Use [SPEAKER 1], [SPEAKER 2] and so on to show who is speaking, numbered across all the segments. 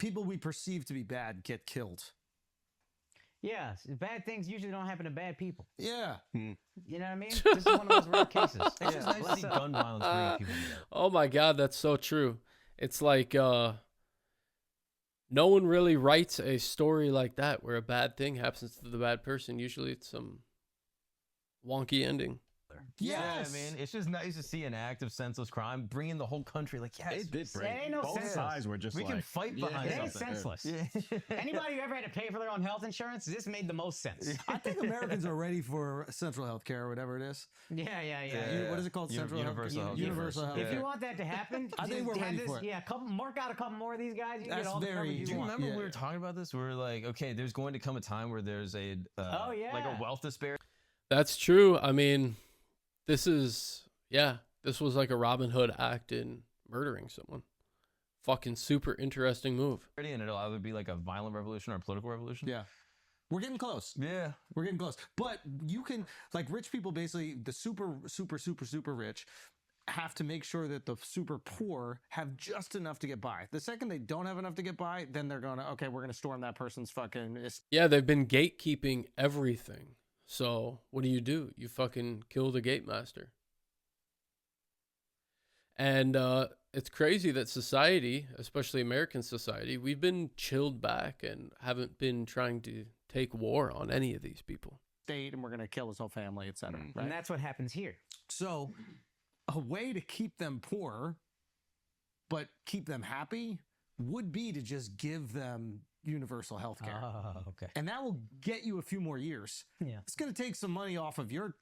[SPEAKER 1] people we perceive to be bad get killed.
[SPEAKER 2] Yeah, bad things usually don't happen to bad people.
[SPEAKER 1] Yeah.
[SPEAKER 2] You know what I mean? This is one of those rare cases.
[SPEAKER 3] It's just nice to see gun violence bringing people together.
[SPEAKER 4] Oh my God, that's so true. It's like no one really writes a story like that where a bad thing happens to the bad person. Usually it's some wonky ending.
[SPEAKER 1] Yes.
[SPEAKER 3] Yeah, I mean, it's just nice to see an act of senseless crime bringing the whole country. Like, yes,
[SPEAKER 5] It did bring.
[SPEAKER 2] ain't no
[SPEAKER 5] Both
[SPEAKER 2] senseless.
[SPEAKER 5] sides were just
[SPEAKER 3] we
[SPEAKER 5] like,
[SPEAKER 3] can fight behind
[SPEAKER 2] It ain't
[SPEAKER 3] something.
[SPEAKER 2] senseless.
[SPEAKER 3] Yeah.
[SPEAKER 2] Anybody who ever had to pay for their own health insurance, this made the most sense.
[SPEAKER 1] I think Americans are ready for central health care or whatever it is.
[SPEAKER 2] Yeah.
[SPEAKER 1] What is it called? Central
[SPEAKER 3] Universal
[SPEAKER 1] health
[SPEAKER 3] health
[SPEAKER 1] Universal
[SPEAKER 3] care.
[SPEAKER 1] health
[SPEAKER 2] If
[SPEAKER 1] care.
[SPEAKER 2] you want that to happen,
[SPEAKER 1] I think
[SPEAKER 2] just
[SPEAKER 1] we're
[SPEAKER 2] have
[SPEAKER 1] ready
[SPEAKER 2] this,
[SPEAKER 1] for it.
[SPEAKER 2] Yeah, mark out a couple more of these guys. You can
[SPEAKER 1] That's
[SPEAKER 2] get all the
[SPEAKER 1] very-
[SPEAKER 2] coverage
[SPEAKER 3] Do
[SPEAKER 2] you
[SPEAKER 3] you
[SPEAKER 2] want.
[SPEAKER 3] remember
[SPEAKER 1] Yeah.
[SPEAKER 3] we were talking about this? We were like, okay, there's going to come a time where there's a like a wealth disparity.
[SPEAKER 4] That's true. I mean, this was like a Robin Hood act in murdering someone. Fucking super interesting move.
[SPEAKER 3] And it'll either be like a violent revolution or a political revolution.
[SPEAKER 1] Yeah. We're getting close.
[SPEAKER 3] Yeah.
[SPEAKER 1] We're getting close. But you can, like, rich people, basically, the super rich have to make sure that the super poor have just enough to get by. The second they don't have enough to get by, then they're going to, okay, we're going to storm that person's fucking...
[SPEAKER 4] Yeah, they've been gatekeeping everything. So what do? You fucking kill the gate master. And it's crazy that society, especially American society, we've been chilled back and haven't been trying to take war on any of these people.
[SPEAKER 1] State, and we're going to kill his whole family, etc. Right?
[SPEAKER 2] And that's what happens here.
[SPEAKER 1] So a way to keep them poor, but keep them happy, would be to just give them universal health care.
[SPEAKER 2] Oh, okay.
[SPEAKER 1] And that will get you a few more years.
[SPEAKER 2] Yeah.
[SPEAKER 1] It's going to take some money off of your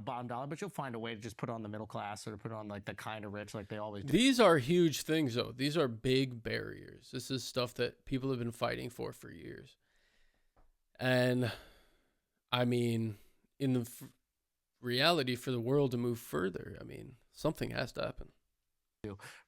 [SPEAKER 1] bottom dollar, but you'll find a way to just put it on the middle class or to put it on like the kind of rich like they always do.
[SPEAKER 4] These are huge things, though. These are big barriers. This is stuff that people have been fighting for years. And, I mean, in the reality for the world to move further, I mean, something has to happen.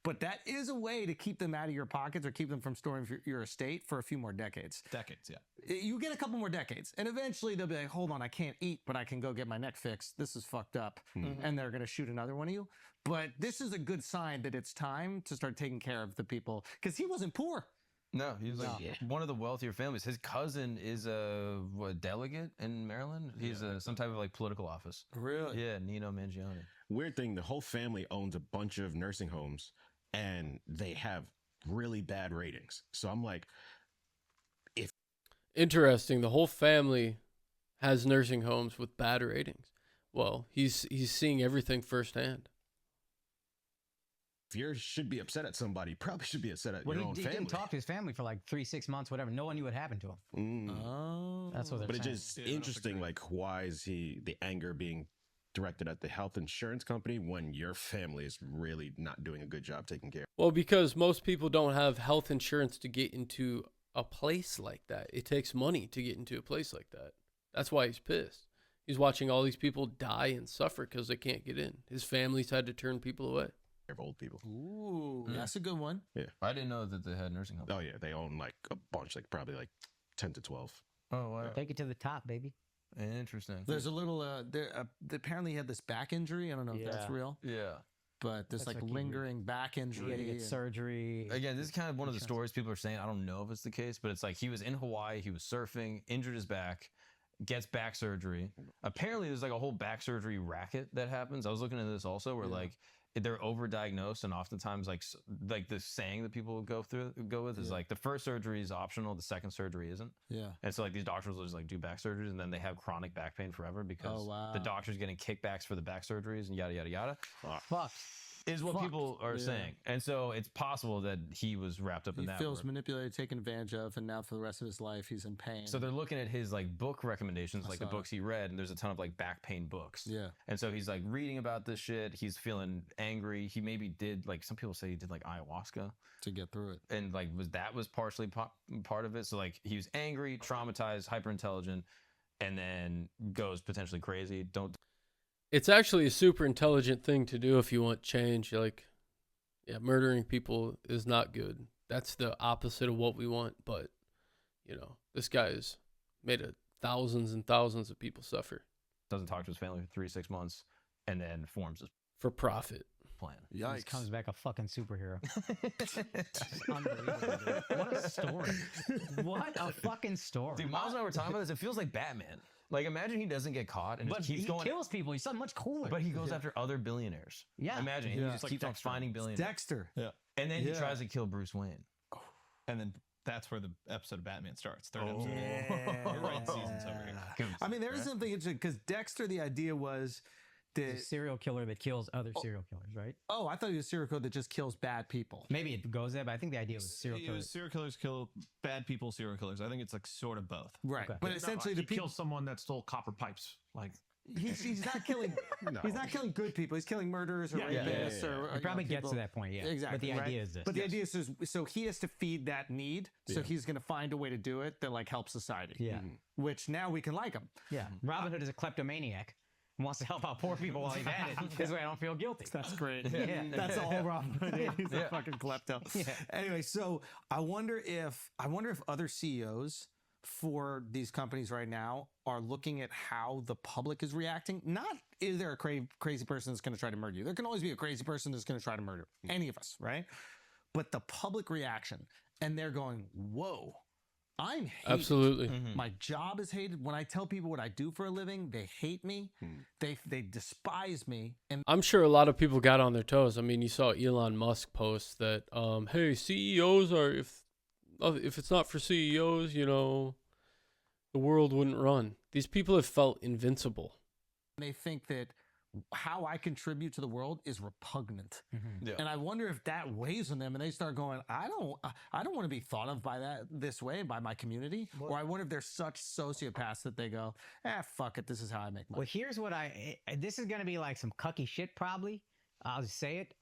[SPEAKER 1] But that is a way to keep them out of your pockets or keep them from storing your estate for a few more decades.
[SPEAKER 5] decades, yeah.
[SPEAKER 1] You get a couple more decades, and eventually they'll be like, hold on, I can't eat, but I can go get my neck fixed. This is fucked up. And they're going to shoot another one of you. But this is a good sign that it's time to start taking care of the people, because he wasn't poor.
[SPEAKER 3] No, he was like one of the wealthier families. His cousin is a delegate in Maryland. He's some type of like political office.
[SPEAKER 1] Really?
[SPEAKER 3] Yeah, Nino Mangione.
[SPEAKER 5] Weird thing, the whole family owns a bunch of nursing homes and they have really bad ratings. So I'm like,
[SPEAKER 4] Interesting. The whole family has nursing homes with bad ratings. Well, he's seeing everything firsthand.
[SPEAKER 5] if you should be upset at somebody, you probably should be upset at
[SPEAKER 2] Well,
[SPEAKER 5] your own
[SPEAKER 2] he
[SPEAKER 5] family.
[SPEAKER 2] didn't talk to his family for like 3-6 months, whatever. No one knew what happened to him.
[SPEAKER 1] Oh.
[SPEAKER 2] That's what they're
[SPEAKER 5] But it's
[SPEAKER 2] saying.
[SPEAKER 5] just
[SPEAKER 6] Yeah, I don't
[SPEAKER 5] interesting,
[SPEAKER 6] agree.
[SPEAKER 5] like, why is the anger being directed at the health insurance company when your family is really not doing a good job taking care?
[SPEAKER 4] Well, because most people don't have health insurance to get into a place like that. It takes money to get into a place like that. That's why he's pissed. He's watching all these people die and suffer because they can't get in. His family's had to turn people away.
[SPEAKER 5] Of old people.
[SPEAKER 1] Ooh, that's a good one.
[SPEAKER 3] I didn't know that they had nursing homes.
[SPEAKER 5] Oh yeah, they own like a bunch, like probably like 10 to 12.
[SPEAKER 3] Oh, wow.
[SPEAKER 2] Take it to the top, baby.
[SPEAKER 3] Interesting.
[SPEAKER 1] There's a little, apparently he had this back injury. I don't know if that's
[SPEAKER 2] Yeah.
[SPEAKER 1] real,
[SPEAKER 3] Yeah.
[SPEAKER 1] but this
[SPEAKER 2] That's
[SPEAKER 1] like
[SPEAKER 2] like you-
[SPEAKER 1] lingering back
[SPEAKER 2] He had to
[SPEAKER 1] injury.
[SPEAKER 2] get surgery.
[SPEAKER 3] Again, this is kind of one of the stories people are saying. I don't know if it's the case, but it's like he was in Hawaii, he was surfing, injured his back, gets back surgery. Apparently, there's like a whole back surgery racket that happens. I was looking into this also, where like they're overdiagnosed, and oftentimes like the saying that people go with is like the first surgery is optional, the second surgery isn't.
[SPEAKER 1] Yeah.
[SPEAKER 3] And so like these doctors will just like do back surgeries, and then they have chronic back pain forever because
[SPEAKER 1] wow.
[SPEAKER 3] the doctor's getting kickbacks for the back surgeries and yada yada yada.
[SPEAKER 2] Fuck.
[SPEAKER 3] Is what
[SPEAKER 2] Fuck.
[SPEAKER 3] people are
[SPEAKER 1] Yeah.
[SPEAKER 3] saying. And so it's possible that he was wrapped up in
[SPEAKER 1] He
[SPEAKER 3] that.
[SPEAKER 1] feels
[SPEAKER 3] work.
[SPEAKER 1] manipulated, taken advantage of, and now for the rest of his life he's in pain.
[SPEAKER 3] So they're looking at his like book recommendations, like the
[SPEAKER 1] saw
[SPEAKER 3] books he read, and there's a ton of like back pain books.
[SPEAKER 1] yeah.
[SPEAKER 3] And so he's like reading about this shit. He's feeling angry. He maybe did like some people say he did like ayahuasca,
[SPEAKER 1] To get through it.
[SPEAKER 3] and like was partially part of it. So like he was angry, traumatized, hyper intelligent, and then goes potentially crazy.
[SPEAKER 4] It's actually a super intelligent thing to do if you want change. Like, yeah, murdering people is not good. That's the opposite of what we want. But, you know, this guy has made thousands and thousands of people suffer
[SPEAKER 3] Doesn't talk to his family for 3-6 months, and then forms his.
[SPEAKER 4] for profit.
[SPEAKER 3] plan.
[SPEAKER 2] He
[SPEAKER 1] Yikes.
[SPEAKER 2] comes back a fucking superhero. Unbelievable, dude. What a story. What a fucking story.
[SPEAKER 3] Dude, Miles and I were talking about this. It feels like Batman. Like, imagine he doesn't get caught and
[SPEAKER 2] But
[SPEAKER 3] just keeps
[SPEAKER 2] he
[SPEAKER 3] going.
[SPEAKER 2] kills people. He's something much cooler.
[SPEAKER 3] But he goes after other billionaires.
[SPEAKER 2] Yeah.
[SPEAKER 3] Imagine he
[SPEAKER 1] Yeah.
[SPEAKER 3] just
[SPEAKER 6] Like
[SPEAKER 3] keeps on
[SPEAKER 6] Dexter.
[SPEAKER 3] finding billionaires.
[SPEAKER 1] Dexter.
[SPEAKER 3] And then he
[SPEAKER 1] Yeah.
[SPEAKER 3] tries to kill Bruce Wayne.
[SPEAKER 6] And then that's where the episode of Batman starts. Third
[SPEAKER 3] Oh.
[SPEAKER 6] episode.
[SPEAKER 1] Yeah.
[SPEAKER 6] You're right, season's over here.
[SPEAKER 1] I mean, there is something interesting because Dexter, the idea was
[SPEAKER 2] He's a
[SPEAKER 1] that,
[SPEAKER 2] serial killer that kills other serial killers, right?
[SPEAKER 1] oh, I thought he was a serial killer that just kills bad people.
[SPEAKER 2] Maybe it goes there, but I think the idea was serial
[SPEAKER 6] It
[SPEAKER 2] killer.
[SPEAKER 6] was serial killers kill bad people, serial killers. I think it's like sort of both.
[SPEAKER 1] Right.
[SPEAKER 2] Okay.
[SPEAKER 1] But
[SPEAKER 7] No,
[SPEAKER 1] essentially,
[SPEAKER 7] he
[SPEAKER 1] the people.
[SPEAKER 7] killed someone that stole copper pipes. Like,
[SPEAKER 1] He's not killing.
[SPEAKER 5] No.
[SPEAKER 1] He's not killing good people. He's killing murderers or
[SPEAKER 7] Yeah, yeah,
[SPEAKER 1] rapists
[SPEAKER 5] yeah, yeah.
[SPEAKER 1] or.
[SPEAKER 2] It probably gets
[SPEAKER 1] people.
[SPEAKER 2] to that point, yeah.
[SPEAKER 1] Exactly.
[SPEAKER 2] But the
[SPEAKER 1] right?
[SPEAKER 2] idea is this.
[SPEAKER 1] But the idea is so he has to feed that need. So
[SPEAKER 5] Yeah.
[SPEAKER 1] he's going to find a way to do it that like helps society.
[SPEAKER 2] yeah.
[SPEAKER 1] Which now we can like him.
[SPEAKER 2] Yeah. Robin Hood is a kleptomaniac and wants to help out poor people while he's at it. This way I don't feel guilty.
[SPEAKER 1] That's great.
[SPEAKER 2] Yeah.
[SPEAKER 1] That's all Robin Hood is. He's a fucking klepto.
[SPEAKER 2] Yeah.
[SPEAKER 1] Anyway, so I wonder if other CEOs for these companies right now are looking at how the public is reacting. Not is there a crazy person that's going to try to murder you? There can always be a crazy person that's going to try to murder any of us, right? But the public reaction, and they're going, "Whoa, I'm hated.
[SPEAKER 4] Absolutely.
[SPEAKER 1] My job is hated. When I tell people what I do for a living, they hate me. They despise me, and
[SPEAKER 4] I'm sure a lot of people got on their toes. I mean, you saw Elon Musk post that, hey, CEOs are, if it's not for CEOs, you know, the world wouldn't run. These people have felt invincible.
[SPEAKER 1] they think that how I contribute to the world is repugnant.
[SPEAKER 3] Yeah.
[SPEAKER 1] And I wonder if that weighs on them and they start going, I don't want to be thought of by this way, by my community. Or I wonder if they're such sociopaths that they go, fuck it. This is how I make money.
[SPEAKER 2] Well, here's what this is going to be like some cucky shit probably. I'll just say it.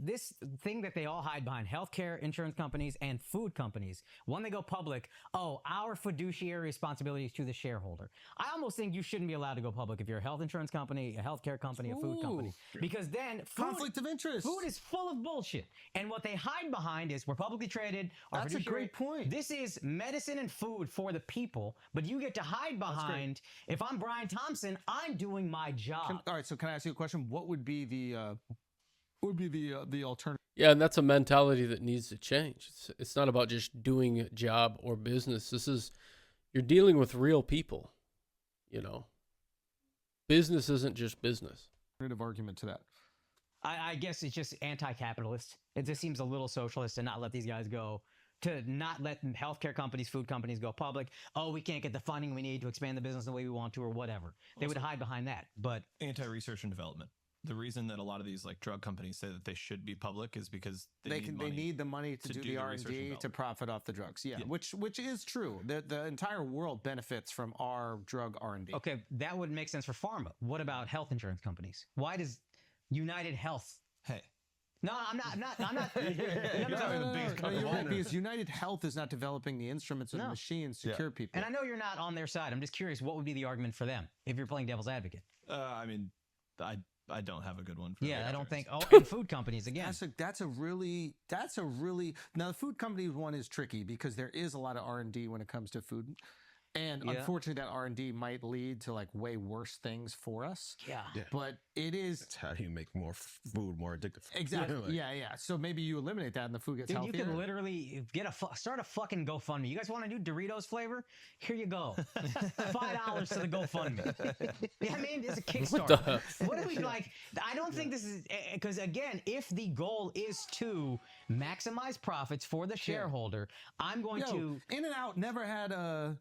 [SPEAKER 2] This thing that they all hide behind, healthcare insurance companies and food companies, when they go public, our fiduciary responsibility is to the shareholder. I almost think you shouldn't be allowed to go public if you're a health insurance company, a healthcare company, a food company. Because then
[SPEAKER 1] Conflict of interest.
[SPEAKER 2] Food is full of bullshit. And what they hide behind is we're publicly traded. our
[SPEAKER 1] That's a
[SPEAKER 2] fiduciary-
[SPEAKER 1] great point.
[SPEAKER 2] This is medicine and food for the people, but you get to hide behind, if I'm Brian Thompson, I'm doing my job.
[SPEAKER 1] All right. So can I ask you a question? What would be the alternative?
[SPEAKER 4] Yeah, and that's a mentality that needs to change. It's not about just doing a job or business. You're dealing with real people, you know. Business isn't just business.
[SPEAKER 1] Argument to that?
[SPEAKER 2] I guess it's just anti-capitalist. It just seems a little socialist to not let these guys go, to not let healthcare companies, food companies go public. We can't get the funding we need to expand the business the way we want to or whatever. They would hide behind that. But
[SPEAKER 6] Anti-research and development. The reason that a lot of these like drug companies say that they should be public is because they
[SPEAKER 1] need the money to do the
[SPEAKER 6] the research and
[SPEAKER 1] R&D to
[SPEAKER 6] development.
[SPEAKER 1] profit off the drugs. Yeah. Which is true. The entire world benefits from our drug R&D.
[SPEAKER 2] okay, that would make sense for pharma. What about health insurance companies? Why does United Health?
[SPEAKER 6] Hey,
[SPEAKER 2] No, I'm not.
[SPEAKER 6] You're probably the biggest cock of
[SPEAKER 1] you're
[SPEAKER 6] all.
[SPEAKER 1] right, because United Health is not developing the instruments or the
[SPEAKER 2] No.
[SPEAKER 1] machines to cure people.
[SPEAKER 2] And I know you're not on their side. I'm just curious, what would be the argument for them if you're playing devil's advocate?
[SPEAKER 6] I mean, I don't have a good one. For
[SPEAKER 2] Yeah,
[SPEAKER 6] health
[SPEAKER 2] I don't think.
[SPEAKER 6] insurance.
[SPEAKER 2] And food companies again.
[SPEAKER 1] That's a really now the food company one is tricky because there is a lot of R&D when it comes to food. And
[SPEAKER 2] Yeah.
[SPEAKER 1] unfortunately, that R&D might lead to like way worse things for us.
[SPEAKER 2] Yeah.
[SPEAKER 1] But it is
[SPEAKER 5] It's how do you make more food more addictive?
[SPEAKER 1] exactly,
[SPEAKER 5] Like,
[SPEAKER 1] yeah. So maybe you eliminate that and the food gets
[SPEAKER 2] Dude,
[SPEAKER 1] healthier.
[SPEAKER 2] you can literally start a fucking GoFundMe. You guys want to do Doritos flavor? Here you go. $5 to the GoFundMe. Yeah, I mean, it's a Kickstarter. What do we like? I don't think this is because again, if the goal is to maximize profits for the shareholder, I'm going to
[SPEAKER 1] In-N-Out never had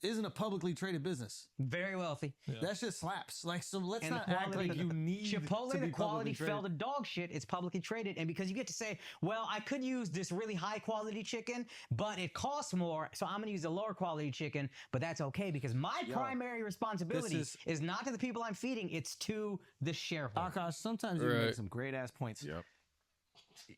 [SPEAKER 1] isn't a publicly traded business.
[SPEAKER 2] very wealthy.
[SPEAKER 1] That just slaps. Like, so let's
[SPEAKER 2] And
[SPEAKER 1] not
[SPEAKER 2] the
[SPEAKER 1] act
[SPEAKER 2] quality,
[SPEAKER 1] like you need
[SPEAKER 2] Chipotle,
[SPEAKER 1] to be
[SPEAKER 2] the quality
[SPEAKER 1] publicly
[SPEAKER 2] fell to
[SPEAKER 1] traded.
[SPEAKER 2] dog shit. It's publicly traded, and because you get to say, well, I could use this really high quality chicken, but it costs more, so I'm going to use a lower quality chicken. But that's okay because my primary responsibility is not to the people I'm feeding; it's to the shareholder.
[SPEAKER 1] Akash, sometimes you
[SPEAKER 4] Right.
[SPEAKER 1] make some great ass points.
[SPEAKER 5] Yep.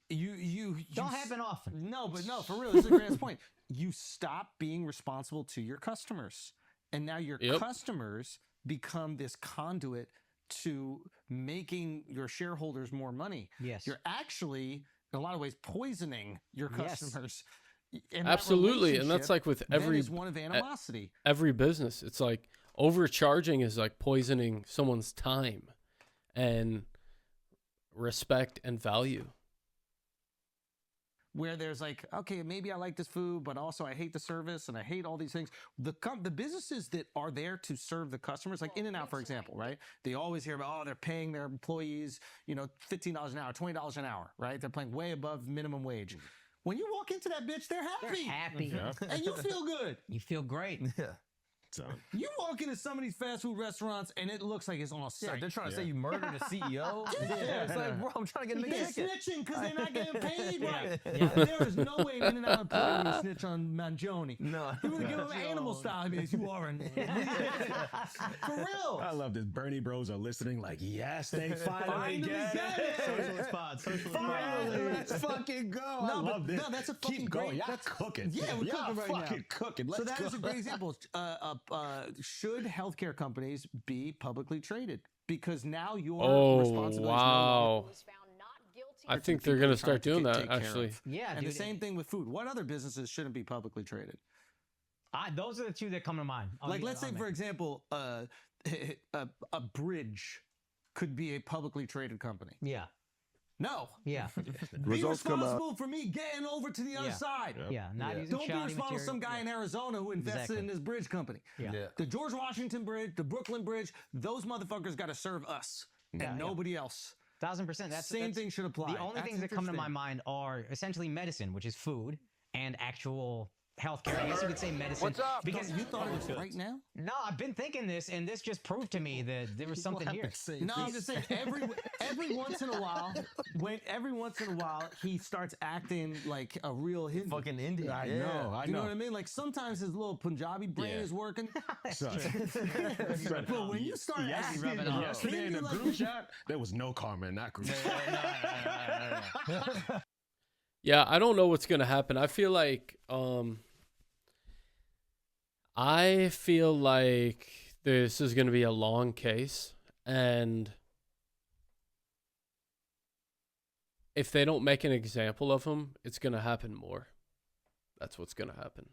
[SPEAKER 1] You
[SPEAKER 2] Don't happen often.
[SPEAKER 1] No, but no, for real, this is a great ass point. You stop being responsible to your customers. And now your
[SPEAKER 4] Yep.
[SPEAKER 1] customers become this conduit to making your shareholders more money.
[SPEAKER 2] Yes.
[SPEAKER 1] You're actually, in a lot of ways, poisoning your
[SPEAKER 2] Yes.
[SPEAKER 1] customers. And that
[SPEAKER 4] Absolutely, and that's
[SPEAKER 1] relationship
[SPEAKER 4] like with
[SPEAKER 1] then
[SPEAKER 4] every
[SPEAKER 1] is one of animosity.
[SPEAKER 4] every business. It's like overcharging is like poisoning someone's time, and respect and value.
[SPEAKER 1] Where there's like, okay, maybe I like this food, but also I hate the service and I hate all these things. The businesses that are there to serve the customers, like In-N-Out, for example, right? They always hear about, oh, they're paying their employees, $15 an hour, $20 an hour, right? They're paying way above minimum wage. When you walk into that bitch, they're happy.
[SPEAKER 2] They're happy.
[SPEAKER 1] And you feel good.
[SPEAKER 2] You feel great.
[SPEAKER 3] Yeah.
[SPEAKER 5] So
[SPEAKER 1] You walk into some of these fast food restaurants and it looks like it's on a
[SPEAKER 3] Yeah,
[SPEAKER 1] site.
[SPEAKER 3] they're trying to say you murdered a CEO.
[SPEAKER 1] Yeah.
[SPEAKER 3] It's like, bro, I'm trying to get a
[SPEAKER 1] They're
[SPEAKER 3] ticket.
[SPEAKER 1] snitching because they're not getting paid right.
[SPEAKER 2] Yeah.
[SPEAKER 1] There is no way an In-N-Out employee would snitch on Mangione.
[SPEAKER 3] No.
[SPEAKER 1] He would give him animal style. He'd be like, you are an For real.
[SPEAKER 5] I love this. Bernie bros are listening like, yes, they finally get it.
[SPEAKER 6] Socialist pod. Socialist
[SPEAKER 5] Finally,
[SPEAKER 6] pod.
[SPEAKER 5] let's fucking go.
[SPEAKER 1] No,
[SPEAKER 5] I love
[SPEAKER 1] but
[SPEAKER 5] this.
[SPEAKER 1] no, that's a fucking
[SPEAKER 5] Keep going.
[SPEAKER 1] great-
[SPEAKER 5] Y'all
[SPEAKER 1] that's-
[SPEAKER 5] cooking.
[SPEAKER 1] Yeah, we're
[SPEAKER 5] Y'all
[SPEAKER 1] cooking right now.
[SPEAKER 5] fucking cooking. Let's
[SPEAKER 1] So that
[SPEAKER 5] go.
[SPEAKER 1] is a great example. Should healthcare companies be publicly traded? Because now your
[SPEAKER 4] Oh,
[SPEAKER 1] responsibility is no
[SPEAKER 4] wow.
[SPEAKER 1] longer
[SPEAKER 4] I think
[SPEAKER 1] people
[SPEAKER 4] they're going
[SPEAKER 1] you're
[SPEAKER 4] to start
[SPEAKER 1] trying
[SPEAKER 4] doing
[SPEAKER 1] to
[SPEAKER 4] that,
[SPEAKER 1] take care
[SPEAKER 4] actually.
[SPEAKER 1] of.
[SPEAKER 2] Yeah,
[SPEAKER 1] And
[SPEAKER 2] dude.
[SPEAKER 1] the same thing with food. What other businesses shouldn't be publicly traded?
[SPEAKER 2] Those are the two that come to mind.
[SPEAKER 1] Like, let's say, for example, a bridge could be a publicly traded company.
[SPEAKER 2] Yeah.
[SPEAKER 1] No.
[SPEAKER 2] Yeah.
[SPEAKER 1] Be
[SPEAKER 5] Results come out.
[SPEAKER 1] responsible for me getting over to the other
[SPEAKER 2] Yeah.
[SPEAKER 1] side.
[SPEAKER 2] Yeah. Not
[SPEAKER 5] Yeah.
[SPEAKER 2] using
[SPEAKER 1] Don't be
[SPEAKER 2] shoddy
[SPEAKER 1] responsible for some
[SPEAKER 2] material.
[SPEAKER 1] guy in Arizona who invested
[SPEAKER 2] Exactly.
[SPEAKER 1] in this bridge company.
[SPEAKER 2] Yeah.
[SPEAKER 3] Yeah.
[SPEAKER 1] The George Washington Bridge, the Brooklyn Bridge, those motherfuckers got to serve us and
[SPEAKER 2] Yeah, yeah.
[SPEAKER 1] nobody else.
[SPEAKER 2] 1000%. That's
[SPEAKER 1] Same thing should apply.
[SPEAKER 2] The only
[SPEAKER 1] That's
[SPEAKER 2] things that come to my
[SPEAKER 1] interesting.
[SPEAKER 2] mind are essentially medicine, which is food, and actual healthcare. I guess you could say medicine.
[SPEAKER 3] What's up?
[SPEAKER 2] Because
[SPEAKER 1] You thought it was right now?
[SPEAKER 2] no, I've been thinking this, and this just proved to me that there was something here.
[SPEAKER 1] No, I'm just saying every once in a while, he starts acting like a real Hindu.
[SPEAKER 3] Fucking Indian.
[SPEAKER 5] I
[SPEAKER 3] yeah.
[SPEAKER 5] know. I
[SPEAKER 1] You know
[SPEAKER 5] know.
[SPEAKER 1] what I mean? Like sometimes his little Punjabi brain
[SPEAKER 5] Yeah.
[SPEAKER 1] is working.
[SPEAKER 5] So-
[SPEAKER 1] But when you start acting,
[SPEAKER 6] rubbing it off.
[SPEAKER 5] Yesterday in the group chat, there was no karma in that group.
[SPEAKER 4] Yeah, I don't know what's going to happen. I feel like this is going to be a long case, and if they don't make an example of him, it's going to happen more. That's what's going to happen.